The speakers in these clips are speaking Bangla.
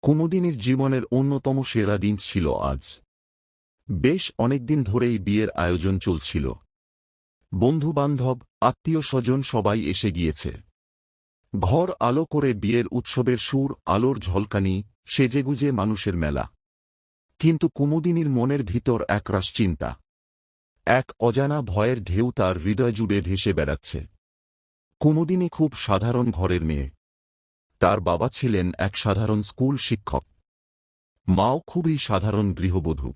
কুমুদিনীর জীবনের অন্যতম সেরা দিন ছিল আজ। বেশ অনেকদিন ধরেই বিয়ের আয়োজন চলছিল। বন্ধুবান্ধব, আত্মীয়-স্বজন সবাই এসে গিয়েছে। ঘর আলো করে বিয়ের উৎসবের সুর, আলোর ঝলকানি, সেজেগুজে মানুষের মেলা। কিন্তু কুমুদিনীর মনের ভিতর একরাশ চিন্তা। এক অজানা ভয়ের ঢেউ তার হৃদয় জুড়ে ভেসে বেড়াচ্ছে। কুমুদিনী খুব সাধারণ ঘরের মেয়ে। তার বাবা ছিলেন এক সাধারণ স্কুল শিক্ষক। মাও খুবই সাধারণ গৃহবধূ।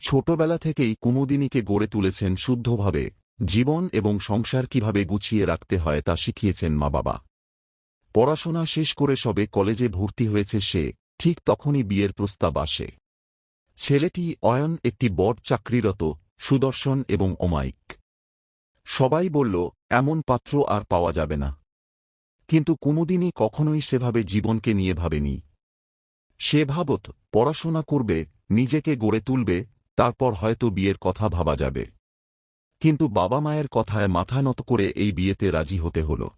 ছোটবেলা থেকেই কুমুদিনীকে গড়ে তুলেছেন শুদ্ধভাবে। জীবন এবং সংসার কিভাবে গুছিয়ে রাখতে হয় তা শিখিয়েছেন মা বাবা। পড়াশোনা শেষ করে সবে কলেজে ভর্তি হয়েছে সে, ঠিক তখনই বিয়ের প্রস্তাব আসে। ছেলেটি অয়ন একটি বড় চাকরিরত, সুদর্শন এবং অমায়িক। সবাই বলল, এমন পাত্র আর পাওয়া যাবে না। কিন্তু কুমুদিনী কখনোই সেভাবে জীবনকে নিয়ে ভাবেনি। সে ভাবত, পড়াশোনা করবে, নিজেকে গড়ে তুলবে, তারপর হয়তো বিয়ের কথা ভাবা যাবে। কিন্তু বাবা মায়ের কথায় মাথা নত করে এই বিয়েতে রাজি হতে হল।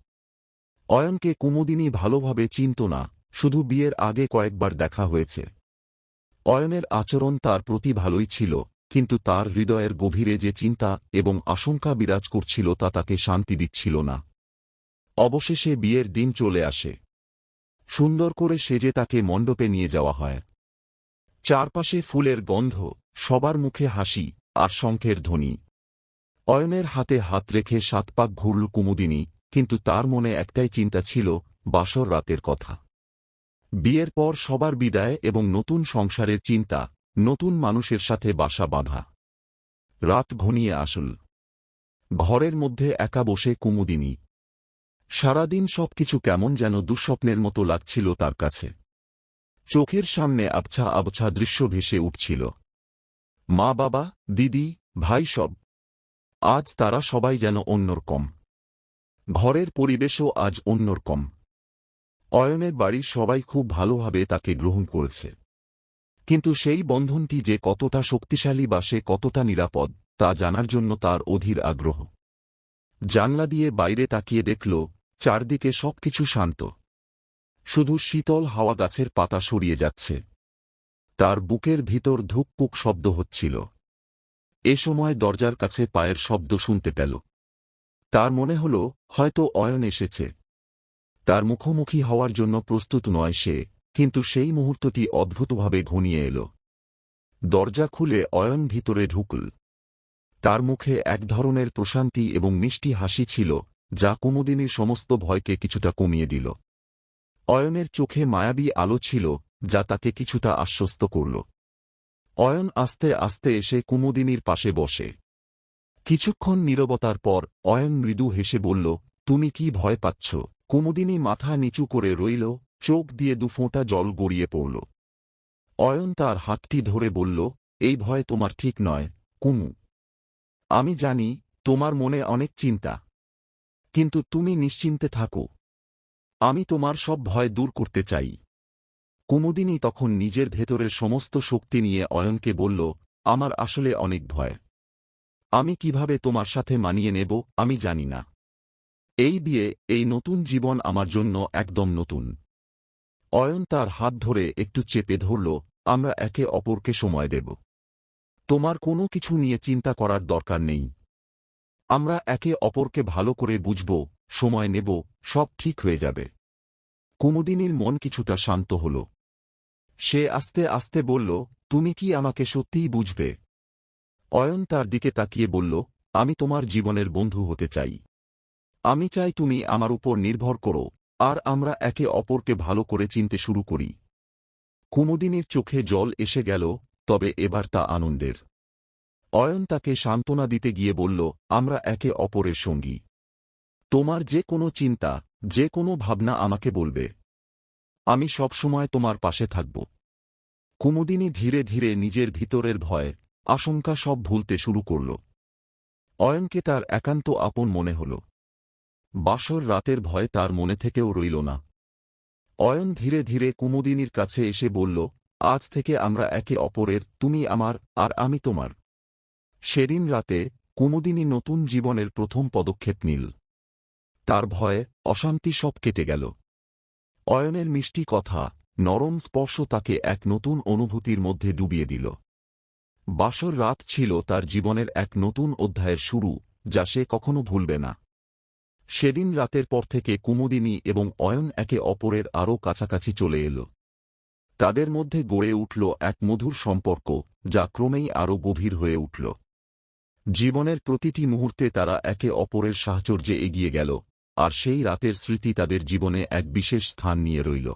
অয়নকে কুমুদিনী ভালোভাবে চিনত না, শুধু বিয়ের আগে কয়েকবার দেখা হয়েছে। অয়নের আচরণ তার প্রতি ভালোই ছিল, কিন্তু তার হৃদয়ের গভীরে যে চিন্তা এবং আশঙ্কা বিরাজ করছিল তা তাকে শান্তি দিচ্ছিল না। অবশেষে বিয়ের দিন চলে আসে। সুন্দর করে সেজে তাকে মণ্ডপে নিয়ে যাওয়া হয়। চারপাশে ফুলের গন্ধ, সবার মুখে হাসি আর শঙ্খের ধ্বনি। অয়নের হাতে হাত রেখে 7 পাক ঘুরল কুমুদিনী, কিন্তু তার মনে একটাই চিন্তা ছিল, বাসর রাতের কথা। বিয়ের পর সবার বিদায় এবং নতুন সংসারের চিন্তা, নতুন মানুষের সাথে বাসা বাঁধা। রাত ঘনিয়ে আসল। ঘরের মধ্যে একা বসে কুমুদিনী। সারাদিন সবকিছু কেমন যেন দুঃস্বপ্নের মতো লাগছিল তার কাছে। চোখের সামনে আবছা আবছা দৃশ্য ভেসে উঠছিল। মা বাবা, দিদি, ভাই সব। আজ তারা সবাই যেন অন্যরকম। ঘরের পরিবেশও আজ অন্যরকম। অয়নের বাড়ির সবাই খুব ভালোভাবে তাকে গ্রহণ করেছে। কিন্তু সেই বন্ধনটি যে কতটা শক্তিশালী বা সে কতটা নিরাপদ, তা জানার জন্য তার অধীর আগ্রহ। জানলা দিয়ে বাইরে তাকিয়ে দেখল, চারদিকে সবকিছু শান্ত। শুধু শীতল হাওয়া গাছের পাতা সরিয়ে যাচ্ছে। তার বুকের ভিতর ধুকপুক শব্দ হচ্ছিল। এ সময় দরজার কাছে পায়ের শব্দ শুনতে পেল। তার মনে হল, হয়তো অয়ন এসেছে। তার মুখোমুখি হওয়ার জন্য প্রস্তুত নয় সে, কিন্তু সেই মুহূর্তটি অদ্ভুতভাবে ঘনিয়ে এল। দরজা খুলে অয়ন ভিতরে ঢুকল। তার মুখে এক ধরনের প্রশান্তি এবং মিষ্টি হাসি ছিল, যা কুমুদিনীর সমস্ত ভয়কে কিছুটা কমিয়ে দিল। অয়নের চোখে মায়াবী আলো ছিল, যা তাকে কিছুটা আশ্বস্ত করল। অয়ন আস্তে আস্তে এসে কুমুদিনীর পাশে বসে। কিছুক্ষণ নীরবতার পর অয়ন মৃদু হেসে বলল, তুমি কি ভয় পাচ্ছ? কুমুদিনী মাথা নিচু করে রইল, চোখ দিয়ে দুফোঁটা জল গড়িয়ে পড়ল। অয়ন তার হাতটি ধরে বলল, এই ভয় তোমার ঠিক নয়, কুমু। আমি জানি, তোমার মনে অনেক চিন্তা। কিন্তু তুমি নিশ্চিন্তে থাকো। আমি তোমার সব ভয় দূর করতে চাই। কুমুদিনী তখন নিজের ভেতরের সমস্ত শক্তি নিয়ে অয়নকে বলল, আমার আসলে অনেক ভয়। আমি কিভাবে তোমার সাথে মানিয়ে নেব আমি জানি না। এই বিয়ে, এই নতুন জীবন আমার জন্য একদম নতুন। অয়ন তার হাত ধরে একটু চেপে ধরল, আমরা একে অপরকে সময় দেব। তোমার কোনো কিছু নিয়ে চিন্তা করার দরকার নেই। আমরা একে অপরকে ভালো করে বুঝব, সময় নেব, সব ঠিক হয়ে যাবে। কুমুদিনীর মন কিছুটা শান্ত হল। সে আস্তে আস্তে বলল, তুমি কি আমাকে সত্যিই বুঝবে? অয়ন তার দিকে তাকিয়ে বলল, আমি তোমার জীবনের বন্ধু হতে চাই। আমি চাই তুমি আমার উপর নির্ভর করো, আর আমরা একে অপরকে ভালো করে চিনতে শুরু করি। কুমুদিনীর চোখে জল এসে গেল, তবে এবার তা আনন্দের। অয়ন তাকে সান্ত্বনা দিতে গিয়ে বলল, আমরা একে অপরের সঙ্গী। তোমার যে কোনো চিন্তা, যে কোনো ভাবনা আমাকে বলবে। আমি সবসময় তোমার পাশে থাকব। কুমুদিনী ধীরে ধীরে নিজের ভিতরের ভয়, আশঙ্কা সব ভুলতে শুরু করল। অয়নকে তার একান্ত আপন মনে হল। বাসর রাতের ভয় তার মনে থেকেও রইল না। অয়ন ধীরে ধীরে কুমুদিনীর কাছে এসে বলল, আজ থেকে আমরা একে অপরের, তুমি আমার আর আমি তোমার। সেদিন রাতে কুমুদিনী নতুন জীবনের প্রথম পদক্ষেপ নিল। তার ভয়, অশান্তি সব কেটে গেল। অয়নের মিষ্টি কথা, নরম স্পর্শ তাকে এক নতুন অনুভূতির মধ্যে ডুবিয়ে দিল। বাসর রাত ছিল তার জীবনের এক নতুন অধ্যায়ের শুরু, যা সে কখনো ভুলবে না। সেদিন রাতের পর থেকে কুমুদিনী এবং অয়ন একে অপরের আরও কাছাকাছি চলে এল। তাদের মধ্যে গড়ে উঠল এক মধুর সম্পর্ক, যা ক্রমেই আরও গভীর হয়ে উঠল। জীবনের প্রতিটি মুহূর্তে তারা একে অপরের সাহচর্যে এগিয়ে গেল, আর সেই রাতের স্মৃতি তাদের জীবনে এক বিশেষ স্থান নিয়ে রইল।